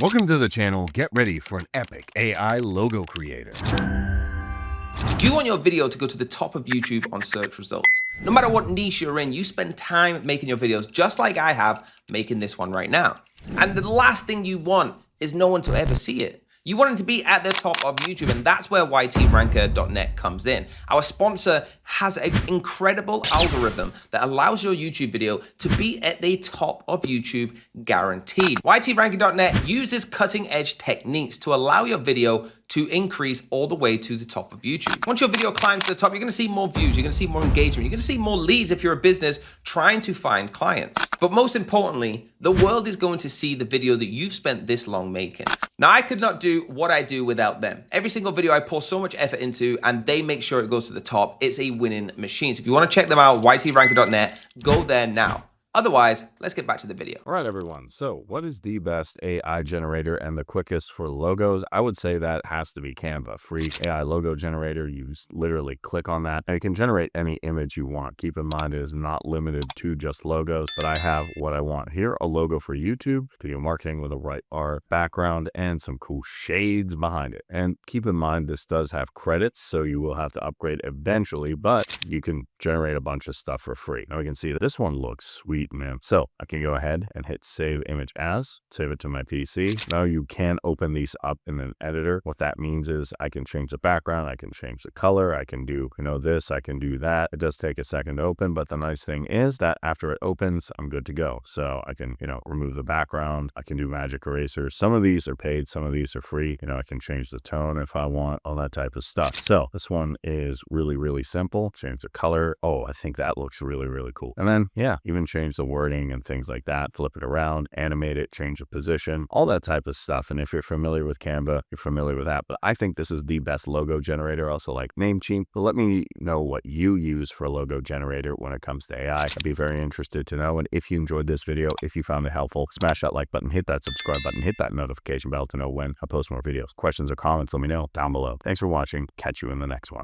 Welcome to the channel. Get ready for an epic AI logo creator. Do you want your video to go to the top of YouTube on search results? No matter what niche you're in, you spend time making your videos just like I have making this one right now. And the last thing you want is no one to ever see it. You want it to be at the top of YouTube, and that's where ytranker.net comes in. Our sponsor has an incredible algorithm that allows your YouTube video to be at the top of YouTube guaranteed. ytranker.net uses cutting-edge techniques to allow your video to increase all the way to the top of YouTube. Once your video climbs to the top, you're gonna see more views, you're gonna see more engagement, you're gonna see more leads if you're a business trying to find clients. But most importantly, the world is going to see the video that you've spent this long making. Now, I could not do what I do without them. Every single video I pour so much effort into, and they make sure it goes to the top. It's a winning machine. So if you want to check them out, ytranker.net, go there now. Otherwise, let's get back to the video. All right, everyone. So what is the best AI generator and the quickest for logos? I would say that has to be Canva. Free AI logo generator. You literally click on that and it can generate any image you want. Keep in mind, it is not limited to just logos, but I have what I want here. A logo for YouTube, video marketing with a right art background and some cool shades behind it. And keep in mind, this does have credits, so you will have to upgrade eventually, but you can generate a bunch of stuff for free. Now we can see that this one looks sweet, man. So I can go ahead and hit save image as, save it to my PC. Now you can open these up in an editor. What that means is I can change the background, I can change the color, I can do, this, I can do that. It does take a second to open, but the nice thing is that after it opens, I'm good to go. So I can, remove the background. I can do magic erasers. Some of these are paid, some of these are free. I can change the tone if I want, all that type of stuff. So this one is really, really simple. Change the color. Oh, I think that looks really, really cool. And then, yeah, even change the wording and things like that, flip it around, animate it, change the position, all that type of stuff. And if you're familiar with Canva, you're familiar with that. But I think this is the best logo generator. Also like Namecheap. But let me know what you use for a logo generator when it comes to AI. I'd be very interested to know. And if you enjoyed this video, if you found it helpful, smash that like button, hit that subscribe button, hit that notification bell to know when I post more videos. Questions or comments, let me know down below. Thanks for watching. Catch you in the next one.